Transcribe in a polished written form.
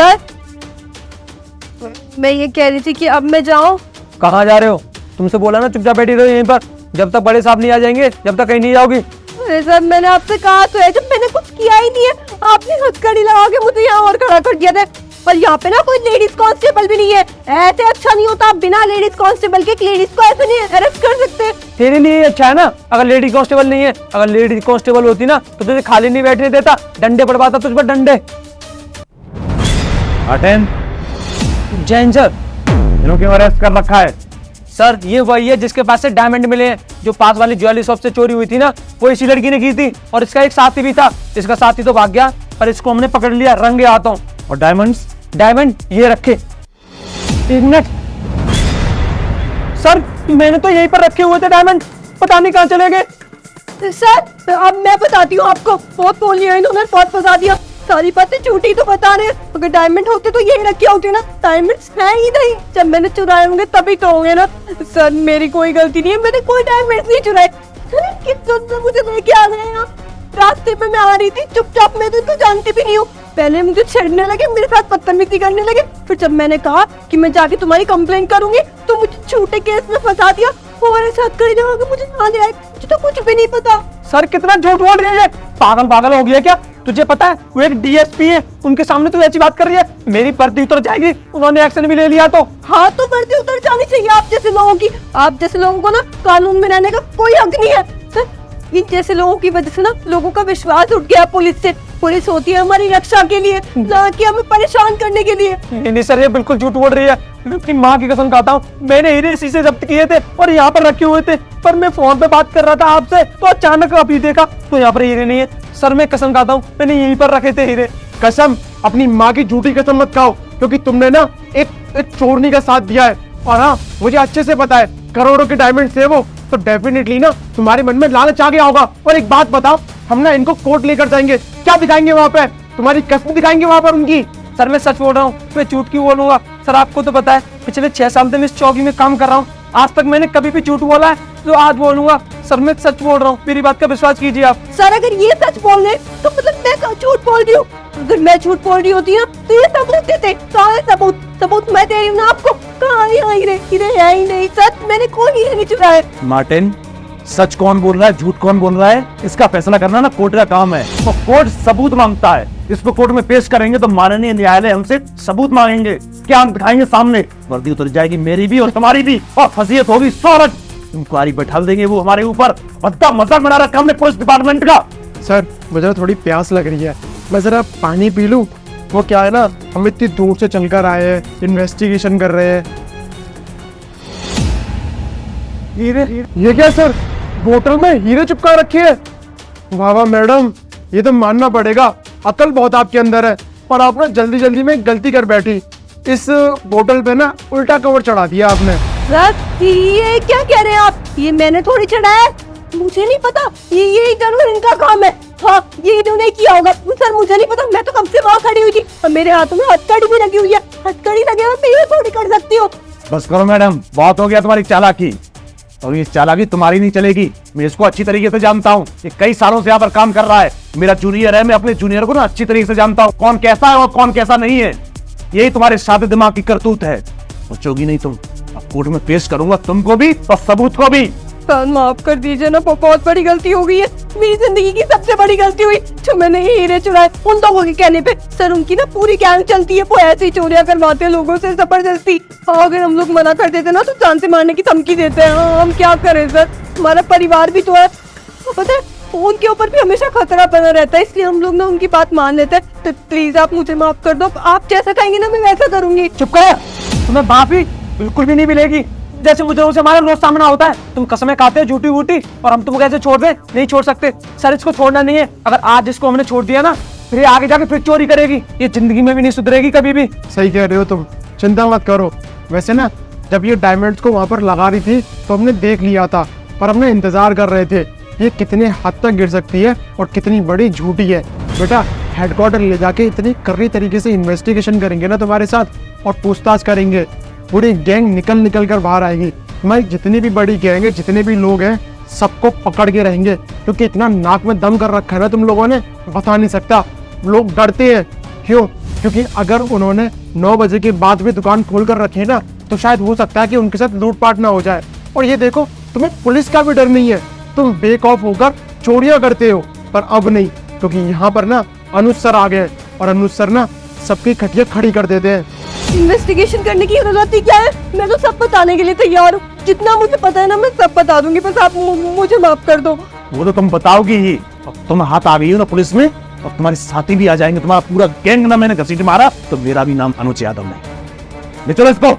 Sir मैं ये कह रही थी कि अब मैं जाऊं। कहाँ जा रहे हो? तुमसे बोला ना चुपचाप बैठी रहो यहीं पर, जब तक बड़े साहब नहीं आ जाएंगे जब तक कहीं नहीं जाओगी। अरे सर मैंने आपसे कहा तो है, जब मैंने कुछ किया ही नहीं है आपने हथकड़ी लगा के मुझे यहाँ और खड़ा कर दिया था। पर यहाँ पे ना कोई लेडीज कांस्टेबल भी नहीं है, ऐसे अच्छा नहीं होता। आप बिना लेडीज कांस्टेबल के लेडीज को ऐसे नहीं अरेस्ट कर सकते। तेरे लिए अच्छा है ना अगर लेडी कांस्टेबल नहीं है। अगर लेडी कांस्टेबल होती ना तो तुझे खाली नहीं बैठने देता, डंडे पड़वाता तुझ पर डंडे। अटेंड। जैन सर। इन्हों क्यों अरेस्ट कर रखा है? सर ये वही है जिसके पास से डायमंड मिले हैं, जो पास वाली ज्वेलरी शॉप से चोरी हुई थी ना, वो इसी लड़की ने की थी। और इसका एक साथी भी था, इसका साथी तो भाग गया पर इसको हमने पकड़ लिया रंगे हाथों। और डायमंड्स? डायमंड ये रखे। एक मिनट सर, मैंने तो यहीं पर रखे हुए थे डायमंड, पता नहीं कहाँ चले गए। सर अब मैं बताती हूँ आपको, बहुत बोल लिया इन्होंने, बहुत फंसा दिया। सारी बातें झूठी तो बता रहे हैं, अगर डायमंड होते तो यही रखे होते ना। डायमंड्स है ही नहीं, जब मैंने चुराए होंगे तभी तो होंगे ना। सर मेरी कोई गलती नहीं है, मैंने कोई डायमंड नहीं चुराए। कितना मुझे लेके आ गए यहाँ, रास्ते में मैं आ रही थी चुपचाप, मैं तो इनको जानती भी नहीं हूँ। पहले मुझे छेड़ने लगे, मेरे साथ बदतमीजी करने लगे, फिर जब मैंने कहा कि मैं जाके तुम्हारी कंप्लेंट करूंगी तो मुझे झूठे केस में फंसा दिया। हमारे साथ करी जगह मुझे यहाँ ले आए, मुझे तो कुछ भी नहीं पता। सर कितना झूठ बोल रही है, पागल पागल हो गया क्या? तुझे पता है वो एक डीएसपी है, उनके सामने तू ऐसी बात कर रही है, मेरी वर्दी उतर जाएगी। उन्होंने एक्शन भी ले लिया तो। हाँ तो वर्दी उतर जानी चाहिए आप जैसे लोगों की। आप जैसे लोगों को ना कानून में रहने का कोई हक नहीं है। सर इन जैसे लोगों की वजह से ना लोगों का विश्वास उठ गया पुलिस से। पुलिस होती है हमारी रक्षा के लिए, ना कि हमें परेशान करने के लिए। नहीं सर ये बिल्कुल झूठ बोल रही है, मैं अपनी माँ की कसम खाता हूँ। मैंने हीरे इसी से जब्त किए थे और यहाँ पर रखे हुए थे, पर मैं फोन पे बात कर रहा था आपसे तो अचानक अभी देखा तो यहाँ पर हीरे नहीं है। सर मैं कसम खाता हूँ मैंने यहीं पर रखे थे हीरे। कसम? अपनी माँ की झूठी कसम मत खाओ, क्योंकि तुमने ना एक चोरनी का साथ दिया है। और हाँ मुझे अच्छे से पता है करोड़ों के डायमंड थे वो, तो डेफिनेटली ना तुम्हारे मन में लालच आ गया होगा। और एक बात बताओ, हम ना इनको कोर्ट लेकर जाएंगे, क्या दिखाएंगे वहाँ पे? तुम्हारी कसम दिखाएंगे वहाँ पर उनकी। सर मैं सच बोल रहा हूँ, मैं झूठ क्यों बोलूंगा? सर आपको तो पता है पिछले 6 साल से मैं इस चौकी में काम कर रहा हूँ, आज तक मैंने कभी भी झूठ बोला है तो आज बोलूंगा। सर मैं सच बोल रहा हूँ, मेरी बात का विश्वास कीजिए आप। सर अगर ये सच बोल रहे तो मतलब मैं झूठ बोल रही हूँ। अगर मैं झूठ बोल रही होती ना तो ये सबूत देते, सारे सबूत मैं दे रही हूँ ना आपको। कहाँ हीरे है ही नहीं। सच मैंने कोई हीरे नहीं चुराए। मार्टिन, सच कौन बोल रहा है झूठ कौन बोल रहा है, इसका फैसला करना ना कोर्ट का काम है। तो कोर्ट सबूत मांगता है, इसको कोर्ट में पेश करेंगे तो माननीय न्यायालय हमसे सबूत मांगेंगे। क्या हम दिखाएंगे सामने? वर्दी उतर जाएगी मेरी भी और तुम्हारी भी, और फसीयत होगी सोरठ। इंक्वायरी बैठा देंगे वो हमारे ऊपर। बद्दा मजाक बना रखा हमने पुलिस डिपार्टमेंट का। सर मुझे थोड़ी प्यास लग रही है, मैं जरा पानी पी लूं। वो क्या है ना, हम इतनी दूर से चलकर आए हैं, इन्वेस्टिगेशन कर रहे हैं। हीरे? ये क्या सर, बोतल में हीरे चिपका रखे हैं? वाह वाह मैडम, ये तो मानना पड़ेगा, अकल बहुत आपके अंदर है। पर आप ना जल्दी जल्दी में गलती कर बैठी, इस बोतल पे ना उल्टा कवर चढ़ा दिया आपने। सर ये क्या कह रहे हैं आप? ये मैंने थोड़ी चढ़ाया है, मुझे नहीं पता। ये जरूर इनका काम है। हाँ ये इन्होंने किया होगा। सर मुझे नहीं पता, मैं तो कब से वहाँ खड़ी हुई थी और मेरे हाथों में हथकड़ी भी लगी हुई है। हथकड़ी लगे हुए मैं ये थोड़ी कर सकती हूँ। बस करो मैडम, बहुत हो गया तुम्हारी चालाकी। और ये चालाकी तुम्हारी नहीं चलेगी, मैं इसको अच्छी तरीके से जानता हूँ। ये कई सालों से यहाँ पर काम कर रहा है, मेरा जूनियर है। मैं अपने जूनियर को ना अच्छी तरीके से जानता हूँ, कौन कैसा है और कौन कैसा नहीं है। यही तुम्हारे सादे दिमाग की करतूत है। बचोगी नहीं तुम। अब कोर्ट में पेश करूंगा तुमको भी और सबूत को भी। सर माफ कर दीजिए ना, बहुत बड़ी गलती हो गई है। मेरी जिंदगी की सबसे बड़ी गलती हुई जो मैंने ये हीरे चुराए उन लोगों के कहने पे। सर उनकी ना पूरी गैंग चलती है, वो ऐसे ही चोरियां करवाते हैं लोगों से जबरदस्ती। अगर हम लोग मना कर देते ना तो जान से मारने की धमकी देते हैं। हम क्या करें सर, हमारा परिवार भी तो है, पता है उनके ऊपर भी हमेशा खतरा बना रहता है, इसलिए हम लोग ना उनकी बात मान लेते हैं। तो प्लीज आप मुझे माफ कर दो, आप जैसा कहेंगे ना मैं वैसा करूंगी। चुप कर, तुम्हें माफी बिल्कुल भी नहीं मिलेगी। जैसे मुझे उनसे हमारा रोज सामना होता है, तुम कसमें खाते हो झूठी वूटी और हम तुम कैसे छोड़ दे? नहीं छोड़ सकते सर, इसको छोड़ना नहीं है। अगर आज इसको हमने छोड़ दिया ना फिर आगे जाके फिर चोरी करेगी, ये जिंदगी में भी नहीं सुधरेगी कभी भी। सही कह रहे हो तुम, चिंता मत करो। वैसे ना जब ये डायमंड्स को वहाँ पर लगा रही थी तो हमने देख लिया था, पर हमने इंतजार कर रहे थे ये कितने हद तक गिर सकती है और कितनी बड़ी झूठी है। बेटा हेडक्वार्टर ले जाके इतनी कर्री तरीके से इन्वेस्टिगेशन करेंगे ना तुम्हारे साथ और पूछताछ करेंगे, पूरी गैंग निकल कर बाहर आएगी। हमारी जितनी भी बड़ी गैंग है, जितने भी लोग हैं, सबको पकड़ के रहेंगे। क्योंकि इतना नाक में दम कर रखा है ना तुम लोगों ने, बता नहीं सकता। लोग डरते हैं, क्यों? क्योंकि अगर उन्होंने 9 बजे के बाद भी दुकान खोल कर रखी है ना, तो शायद हो सकता है कि उनके साथ लूटपाट ना हो जाए। और ये देखो, तुम्हें पुलिस का भी डर नहीं है, तुम बेखौफ होकर चोरियां करते हो। पर अब नहीं, क्योंकि यहाँ पर ना अनुज सर आ गए और अनुज सर ना सबकी खटिया खड़ी कर देते हैं। इन्वेस्टिगेशन करने की जरूरत ही क्या है? मैं तो सब बताने के लिए तैयार हूँ, जितना मुझे पता है ना मैं सब बता दूंगी, बस आप मुझे माफ कर दो। वो तो तुम बताओगी ही। अब तुम हाथ आ गई हो ना पुलिस में, और तुम्हारे साथी भी आ जाएंगे, तुम्हारा पूरा गैंग ना मैंने घसीट मारा तो मेरा भी नाम अनुज यादव नहीं। ले चलो इसको।